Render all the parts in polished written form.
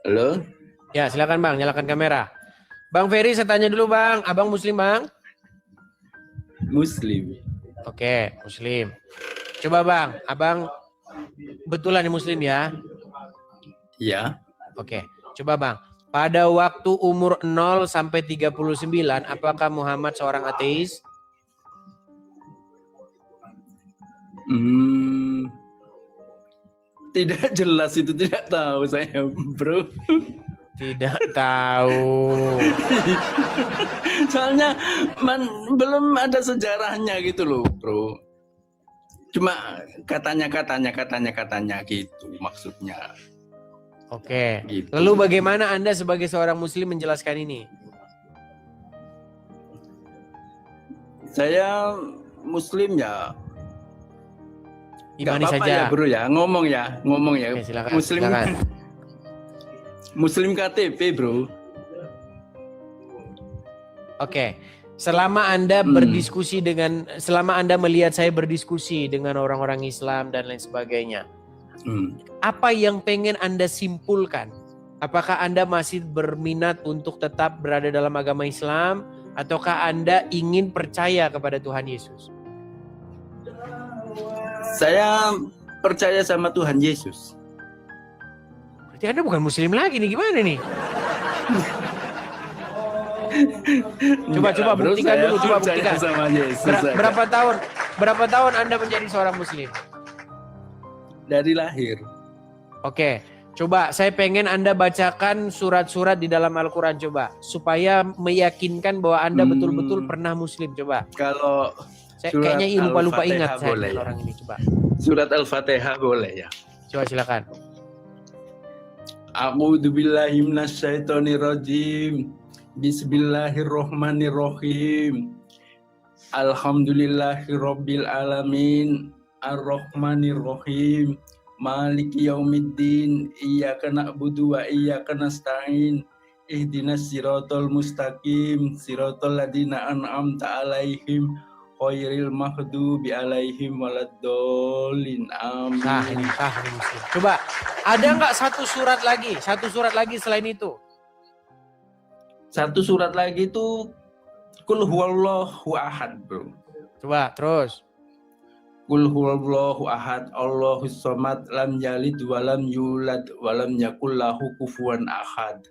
Halo? Ya, silakan Bang, nyalakan kamera. Bang Ferry, saya tanya dulu Bang, Abang Muslim Bang? Muslim. Oke, Muslim. Coba Bang, Abang betulan Muslim ya? Ya. Oke, coba Bang. Pada waktu umur 0 sampai 39, apakah Muhammad seorang ateis? Tidak jelas itu, tidak tahu saya, bro. Tidak tahu. Soalnya belum ada sejarahnya gitu loh, bro. Cuma katanya gitu maksudnya. Oke. Gitu. Lalu bagaimana Anda sebagai seorang Muslim menjelaskan ini? Saya Muslim ya. Imani apa-apa saja. ya bro ya, ngomong ya. Oke, silakan, Muslim, silakan. Muslim KTP bro. Oke. Selama Anda selama Anda melihat saya berdiskusi dengan orang-orang Islam dan lain sebagainya, apa yang pengen Anda simpulkan? Apakah Anda masih berminat untuk tetap berada dalam agama Islam, ataukah Anda ingin percaya kepada Tuhan Yesus? Saya percaya sama Tuhan Yesus. Berarti Anda bukan Muslim lagi nih, gimana nih? Coba buktikan dulu, coba buktikan. Sama Yesus berapa tahun Anda menjadi seorang Muslim? Dari lahir. Oke, coba saya pengen Anda bacakan surat-surat di dalam Al-Quran, coba, supaya meyakinkan bahwa Anda betul-betul pernah Muslim, coba. Kalau saya kayaknya lupa ingat saya boleh, orang ini, coba. Surat Al-Fatihah boleh ya. Coba silakan. A'udzubillahi minasyaitonirrajim. Bismillahirrahmanirrahim. Alhamdulillahirabbil alamin. Arrahmanirrahim. Maliki yaumiddin. Iyyaka na'budu wa iyyaka nasta'in. Ihdinas siratal mustaqim. Siratal ladzina an'amta 'alaihim ghairil maghdubi 'alaihim waladdallin. Amin. Nah, ini Muslim. Coba, ada nggak satu surat lagi selain itu? Satu surat lagi itu Qul huwallahu ahad, bro. Coba, terus. Qul huwallahu ahad, Allahus samad, lam yalid walam yulad walam yakul lahu kufuwan ahad.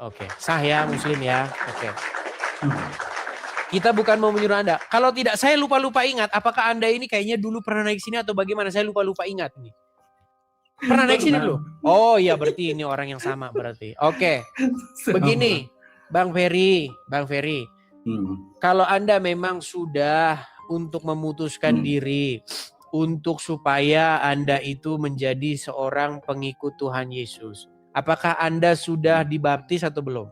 Oke, sah ya Muslim ya. Oke. Kita bukan mau menyuruh Anda. Kalau tidak, saya lupa ingat. Apakah Anda ini kayaknya dulu pernah naik sini atau bagaimana? Saya lupa ingat nih. Pernah naik sini dulu? Oh iya, berarti ini orang yang sama berarti. Oke. Begini, Bang Ferry. Kalau Anda memang sudah untuk memutuskan diri untuk supaya Anda itu menjadi seorang pengikut Tuhan Yesus, apakah Anda sudah dibaptis atau belum?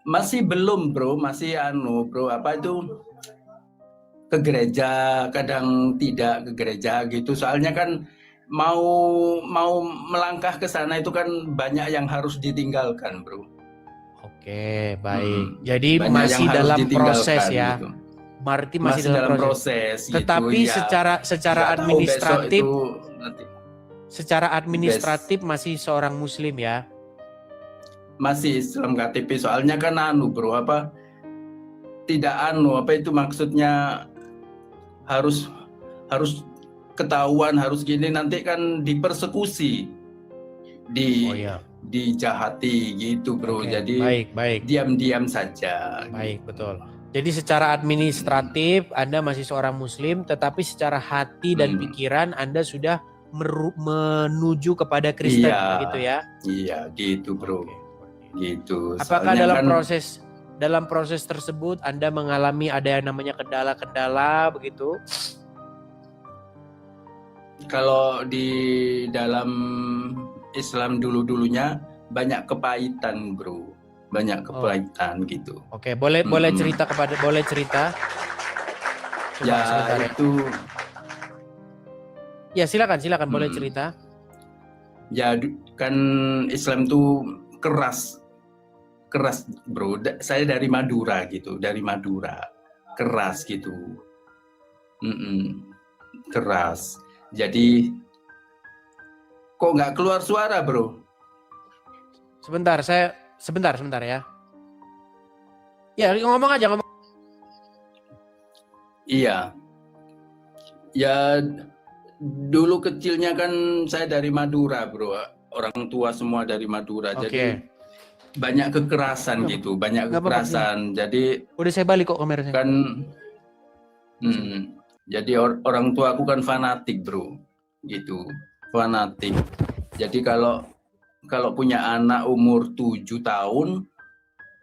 Masih belum, bro. Masih bro, apa itu, ke gereja, kadang tidak ke gereja gitu. Soalnya kan mau melangkah ke sana itu kan banyak yang harus ditinggalkan, bro. Oke, baik. Jadi masih dalam proses ya. Gitu. Berarti masih dalam proses. Tetapi gitu, secara administratif secara administratif masih seorang Muslim ya. Masih Islam KTP, soalnya kan bro, apa tidak apa itu maksudnya harus ketahuan, harus gini, nanti kan dipersekusi, dijahati gitu, bro. Oke, jadi baik. Diam-diam saja. Baik, betul. Jadi secara administratif Anda masih seorang Muslim, tetapi secara hati dan pikiran Anda sudah menuju kepada Kristen, gitu ya? Iya, gitu, bro. Gitu. Apakah dalam proses tersebut Anda mengalami ada yang namanya kendala-kendala begitu? Kalau di dalam Islam dulu-dulunya banyak kepahitan, bro. Banyak kepahitan gitu. Oke, boleh cerita. Coba ya itu. Ya silakan boleh cerita. Ya kan Islam tuh keras, bro. Saya dari Madura gitu, keras gitu. Keras. Jadi kok nggak keluar suara, bro? Sebentar ya. Ya, ngomong aja. Iya. Ya dulu kecilnya kan saya dari Madura, bro. Orang tua semua dari Madura. Oke. Jadi banyak kekerasan gitu, banyak Nggak apa-apa, kekerasan. Jadi Udah saya balik kok kameranya. kan jadi orang tua aku kan fanatik, bro. Gitu. Fanatik. Jadi kalau punya anak umur 7 tahun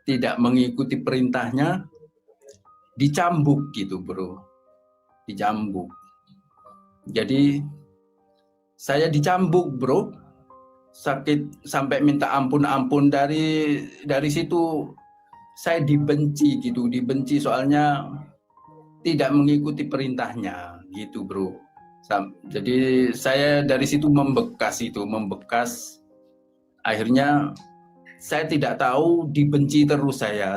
tidak mengikuti perintahnya, dicambuk gitu, bro. Dicambuk. Jadi saya dicambuk, bro. Sakit sampai minta ampun dari situ saya dibenci gitu, dibenci soalnya tidak mengikuti perintahnya gitu, bro. Jadi saya dari situ membekas. Akhirnya saya tidak tahu, dibenci terus saya.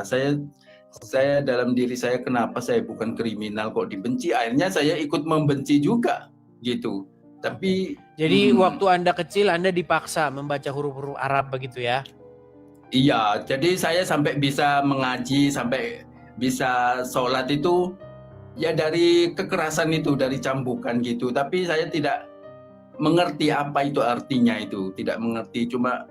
Saya dalam diri saya, kenapa saya bukan kriminal kok dibenci? Akhirnya saya ikut membenci juga gitu. Tapi jadi waktu Anda kecil Anda dipaksa membaca huruf-huruf Arab begitu ya? Iya, jadi saya sampai bisa mengaji, sampai bisa sholat itu ya dari kekerasan itu, dari cambukan gitu. Tapi saya tidak mengerti apa itu artinya itu, tidak mengerti, cuma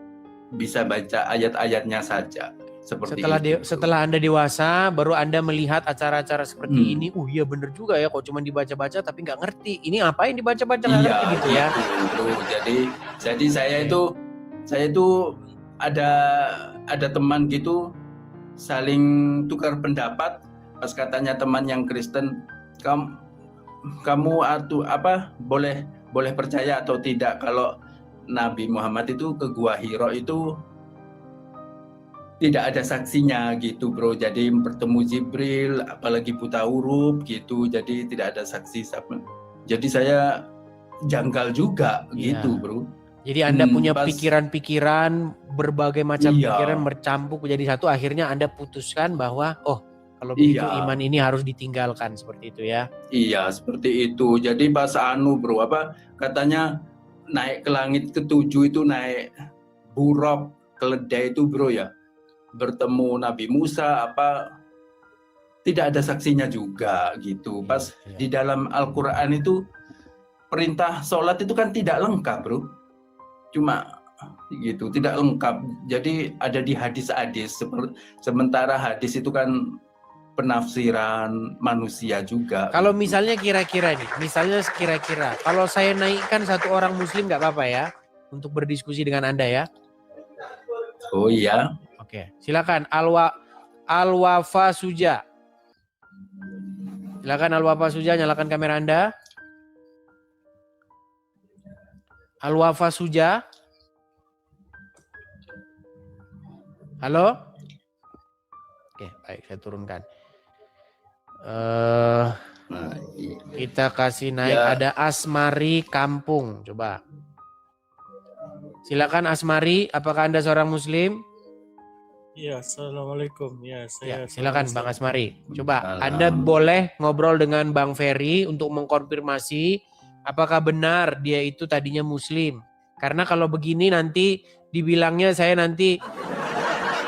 bisa baca ayat-ayatnya saja. Seperti Setelah Anda dewasa, baru Anda melihat acara-acara seperti ini. Iya bener juga ya, kok cuma dibaca-baca tapi nggak ngerti. Ini apa yang dibaca-baca nggak ngerti gitu ya? Jadi saya itu ada teman gitu, saling tukar pendapat. Pas katanya teman yang Kristen, kamu boleh percaya atau tidak kalau Nabi Muhammad itu ke Gua Hiro itu tidak ada saksinya gitu, bro. Jadi bertemu Jibril, apalagi buta huruf gitu, jadi tidak ada saksi. Jadi saya janggal juga gitu, bro. Jadi Anda punya pikiran-pikiran, berbagai macam pikiran bercampur menjadi satu. Akhirnya Anda putuskan bahwa kalau begitu iman ini harus ditinggalkan, seperti itu ya? Iya, seperti itu. Jadi pas bro, katanya naik ke langit ke-7 itu naik buruk keledai itu, bro ya. Bertemu Nabi Musa, tidak ada saksinya juga gitu. Pas di dalam Al-Quran itu perintah sholat itu kan tidak lengkap, bro. Cuma gitu, tidak lengkap. Jadi ada di hadis-hadis. Sementara hadis itu kan penafsiran manusia juga. Kalau misalnya kira-kira kalau saya naikkan satu orang muslim nggak apa-apa ya untuk berdiskusi dengan Anda ya? Oh iya. Oke, silakan Al-Wafa Suja. Silakan Al-Wafa Suja, nyalakan kamera Anda. Al-Wafa Suja. Halo? Oke, baik, saya turunkan. Kita kasih naik, ada Asmari Kampung, coba. Silakan Asmari, apakah Anda seorang muslim? Ya, assalamualaikum. Ya, saya. Silakan Bang Asmari. Coba Anda boleh ngobrol dengan Bang Ferry untuk mengkonfirmasi apakah benar dia itu tadinya muslim. Karena kalau begini nanti dibilangnya saya nanti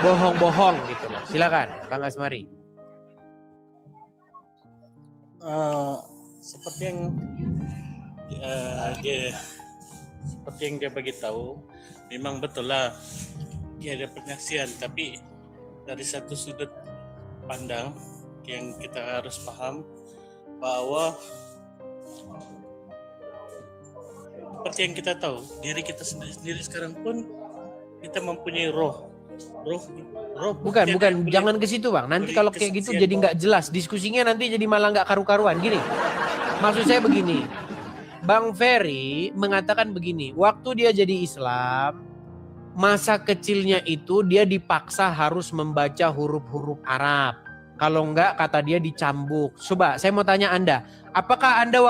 bohong-bohong gitu loh. Silakan Bang Asmari. Seperti yang dia beritahu, memang betul lah dia ada penyaksian, tapi dari satu sudut pandang yang kita harus paham bahwa seperti yang kita tahu, diri kita sendiri sekarang pun kita mempunyai roh. Bukan, jangan ke situ Bang. Nanti kalau kayak gitu jadi nggak jelas. Diskusinya nanti jadi malah nggak karu-karuan. Gini, maksud saya begini. Bang Ferry mengatakan begini, waktu dia jadi Islam, masa kecilnya itu dia dipaksa harus membaca huruf-huruf Arab. Kalau enggak, kata dia dicambuk. Coba, saya mau tanya Anda, apakah Anda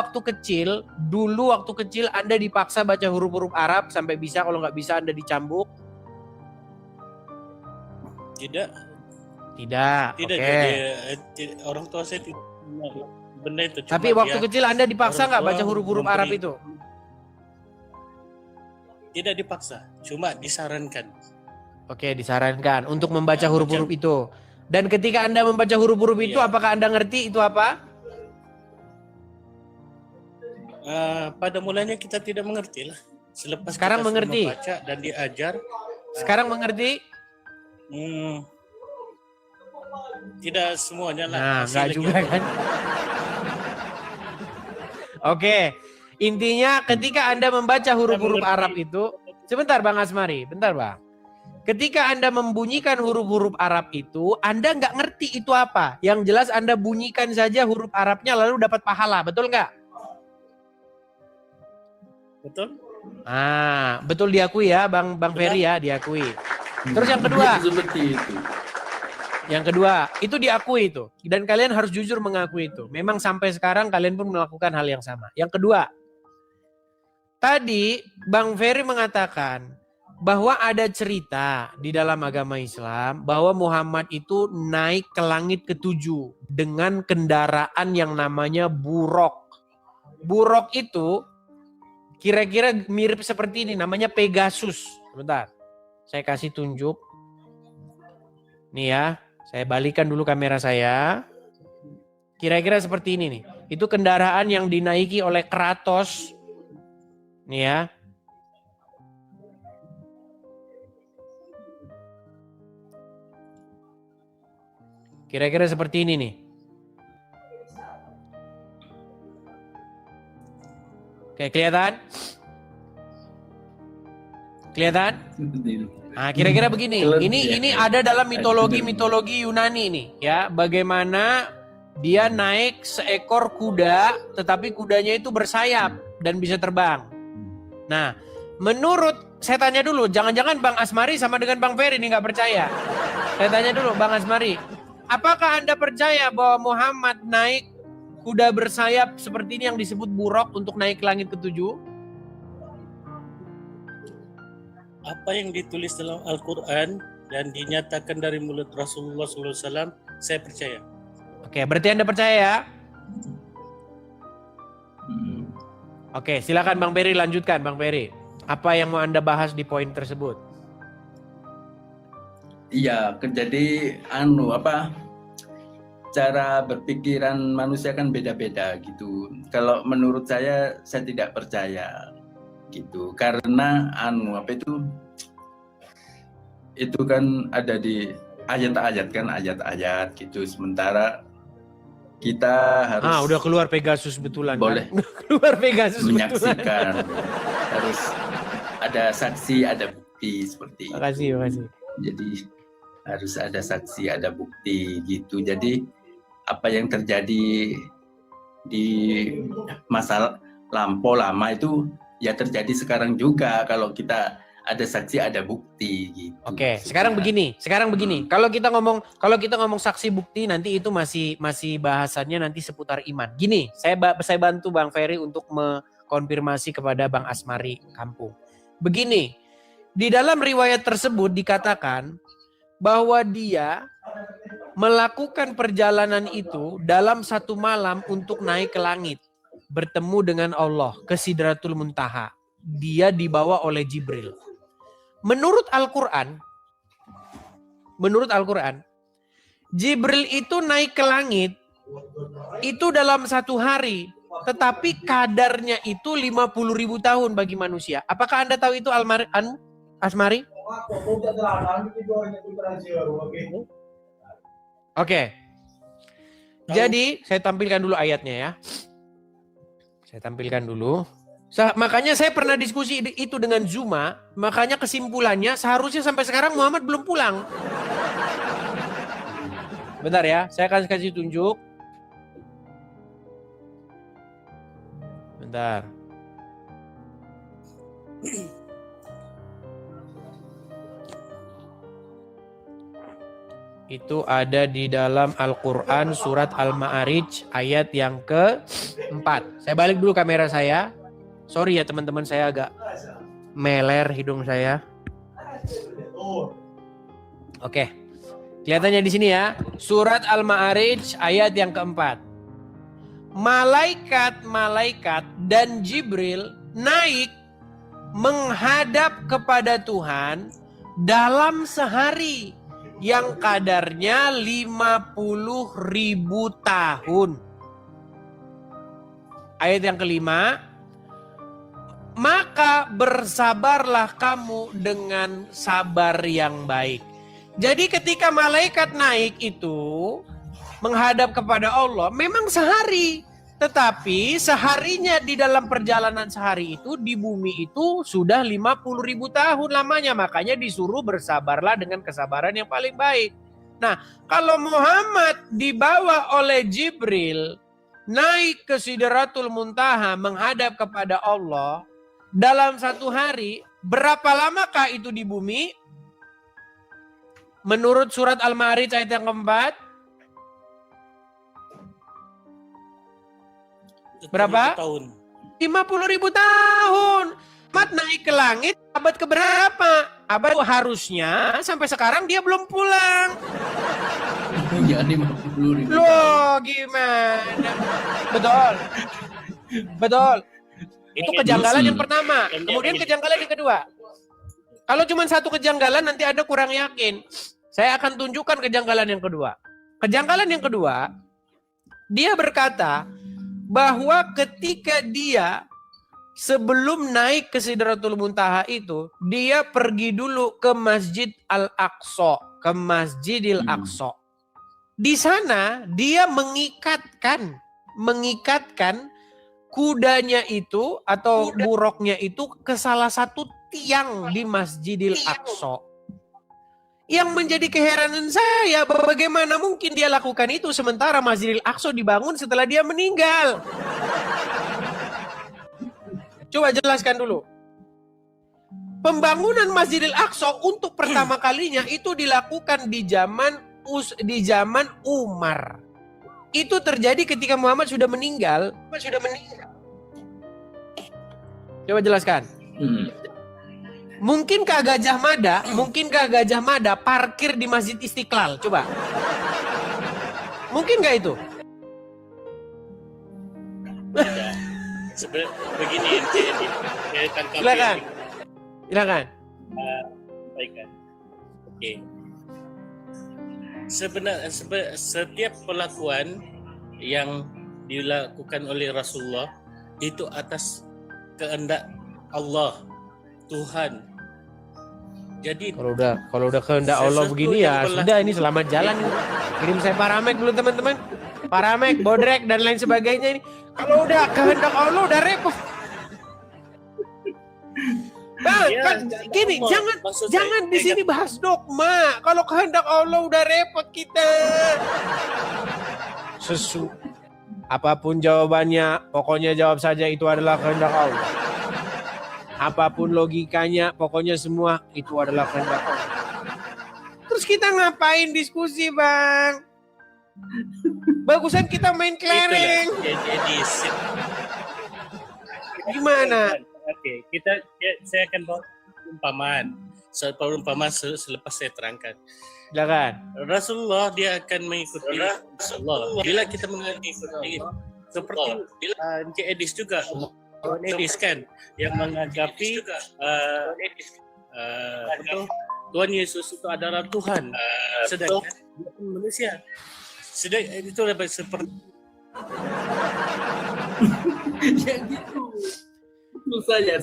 dulu waktu kecil Anda dipaksa baca huruf-huruf Arab sampai bisa, kalau nggak bisa Anda dicambuk? Tidak. Oke. Orang tua saya tidak benda itu. Tapi waktu kecil Anda dipaksa nggak baca huruf-huruf Arab itu? Tidak dipaksa, cuma disarankan. Oke, disarankan untuk membaca huruf-huruf itu. Dan ketika Anda membaca huruf-huruf itu, Iya. apakah Anda ngerti itu apa? Pada mulanya kita tidak mengerti lah. Selepas Sekarang kita sudah mengerti. membaca dan diajar, Sekarang mengerti? tidak semuanya lah. Nah, Masih enggak lagi juga ada. kan? Oke, intinya ketika Anda membaca huruf-huruf mengerti. Arab itu, sebentar Bang Asmari, bentar Bang. Ketika Anda membunyikan huruf-huruf Arab itu, Anda nggak ngerti itu apa. Yang jelas Anda bunyikan saja huruf Arabnya lalu dapat pahala, betul nggak? Betul? Ah, betul diakui ya Bang Ferry ya, diakui. Terus yang kedua? Seperti itu. Yang kedua, itu diakui itu. Dan kalian harus jujur mengakui itu. Memang sampai sekarang kalian pun melakukan hal yang sama. Yang kedua, tadi Bang Ferry mengatakan bahwa ada cerita di dalam agama Islam bahwa Muhammad itu naik ke langit ketujuh dengan kendaraan yang namanya burok. Burok itu kira-kira mirip seperti ini, namanya Pegasus. Sebentar, saya kasih tunjuk. Nih ya, saya balikan dulu kamera saya. Kira-kira seperti ini nih. Itu kendaraan yang dinaiki oleh Kratos. Nih ya. Kira-kira seperti ini nih. Oke, kelihatan? Kelihatan? Nah, kira-kira begini. Ini ada dalam mitologi Yunani nih, ya. Bagaimana dia naik seekor kuda, tetapi kudanya itu bersayap dan bisa terbang. Nah, menurut saya tanya dulu, jangan-jangan Bang Asmari sama dengan Bang Ferry ini nggak percaya. Saya tanya dulu, Bang Asmari, apakah Anda percaya bahwa Muhammad naik kuda bersayap seperti ini yang disebut buraq untuk naik ke langit ketujuh? Apa yang ditulis dalam Al-Quran dan dinyatakan dari mulut Rasulullah SAW, saya percaya. Oke, berarti Anda percaya ya? Oke, silakan Bang Ferry lanjutkan, Bang Ferry. Apa yang mau Anda bahas di poin tersebut? Iya, jadi cara berpikiran manusia kan beda-beda gitu. Kalau menurut saya tidak percaya gitu. Karena itu kan ada di ayat-ayat gitu. Sementara kita harus udah keluar Pegasus betulan. Boleh. Kan? Keluar Pegasus menyaksikan. Harus ada saksi, ada bukti seperti itu. Makasih. Jadi harus ada saksi, ada bukti gitu. Jadi apa yang terjadi di masa lampau lama itu ya terjadi sekarang juga kalau kita ada saksi, ada bukti gitu. Oke, sekarang begini. Kalau kita ngomong saksi bukti nanti itu masih bahasannya nanti seputar iman. Gini, saya bantu Bang Ferry untuk mengkonfirmasi kepada Bang Asmari Kampung. Begini, di dalam riwayat tersebut dikatakan bahwa dia melakukan perjalanan itu dalam satu malam untuk naik ke langit, bertemu dengan Allah ke Sidratul Muntaha. Dia dibawa oleh Jibril. Menurut Al-Quran, Jibril itu naik ke langit itu dalam satu hari, tetapi kadarnya itu 50.000 tahun bagi manusia. Apakah Anda tahu itu Asmari? Oke. Jadi saya tampilkan dulu ayatnya ya. Makanya saya pernah diskusi itu dengan Zuma. Makanya kesimpulannya seharusnya sampai sekarang Muhammad belum pulang. Bentar ya, saya akan kasih tunjuk. Bentar. Itu ada di dalam Al-Quran surat Al-Ma'arij ayat yang ke-4. Saya balik dulu kamera saya. Sorry ya teman-teman, saya agak meler hidung saya. Oke. Kelihatannya di sini ya. Surat Al-Ma'arij ayat yang ke-4. Malaikat-malaikat dan Jibril naik menghadap kepada Tuhan dalam sehari yang kadarnya 50.000 tahun. Ayat yang kelima, maka bersabarlah kamu dengan sabar yang baik. Jadi ketika malaikat naik itu menghadap kepada Allah, memang sehari. Tetapi seharinya di dalam perjalanan sehari itu di bumi itu sudah 50.000 tahun lamanya. Makanya disuruh bersabarlah dengan kesabaran yang paling baik. Nah, kalau Muhammad dibawa oleh Jibril naik ke Sidratul Muntaha menghadap kepada Allah dalam satu hari, berapa lamakah itu di bumi? Menurut surat Al-Ma'arij ayat yang keempat, berapa? 50.000 tahun. Mat naik ke langit abad keberapa? Abad harusnya sampai sekarang dia belum pulang. Ya 50.000. Loh gimana? Betul. Betul. Itu kejanggalan yang pertama. Kemudian kejanggalan yang kedua. Kalau cuma satu kejanggalan nanti Anda kurang yakin. Saya akan tunjukkan kejanggalan yang kedua. Kejanggalan yang kedua, dia berkata bahwa ketika dia sebelum naik ke Sidratul Muntaha itu, dia pergi dulu ke Masjid Al-Aqsa, ke Masjidil Aqsa. Di sana dia mengikatkan kudanya itu atau buruknya itu ke salah satu tiang di Masjidil Aqsa. Yang menjadi keheranan saya, bagaimana mungkin dia lakukan itu sementara Masjidil Aqsa dibangun setelah dia meninggal. Coba jelaskan dulu. Pembangunan Masjidil Aqsa untuk pertama kalinya itu dilakukan di zaman Umar. Itu terjadi ketika Muhammad sudah meninggal. Coba jelaskan. Mungkinkah Gajah Mada parkir di Masjid Istiqlal? Coba. Mungkin nggak itu? Sebenarnya begini, Silakan. Baikkan. Oke. Sebenarnya setiap perlakuan yang dilakukan oleh Rasulullah itu atas kehendak Allah, Tuhan. Jadi kalau udah kehendak Allah begini ya sudah, ini selamat jalan. Kirim saya Paramek dulu teman-teman. Paramek, Bodrek dan lain sebagainya ini. Kalau udah kehendak Allah udah repot. Nah, Ya, kan gini, jangan di sini bahas dogma. Kalau kehendak Allah udah repot kita. Apapun jawabannya, pokoknya jawab saja itu adalah kehendak Allah. Apapun logikanya, pokoknya semua itu adalah kehendak Allah. Terus kita ngapain diskusi, Bang? Bagusan kita main kelereng. Gimana? Oke, saya akan bawa perumpamaan selepas saya terangkan. Silakan. Rasulullah dia akan mengikuti Rasulullah. Bila kita mengikuti seperti Encik Edis juga, Edis kan yang mengagapi Tuhan Yesus itu adalah Tuhan, sedangkan dia pun manusia. Sedangkan itu lebih seperti Ya gitu. Susah ya.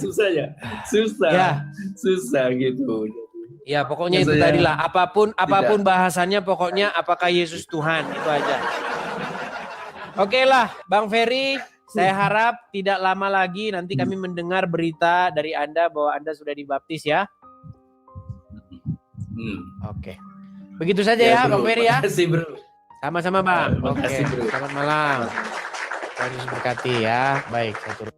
Susah gitu. Ya pokoknya itu Saya- tadilah. Apapun bahasannya pokoknya apakah Yesus Tuhan, itu aja. Oke lah, Bang Ferry. Saya harap tidak lama lagi nanti kami mendengar berita dari Anda bahwa Anda sudah dibaptis ya. Oke. Begitu saja ya, Bang Ferry ya. Terima kasih, Bro. Sama-sama Bang. Terima Oke. kasih, Bro. Selamat malam. Tuhan Yesus berkati ya. Baik, saya turun.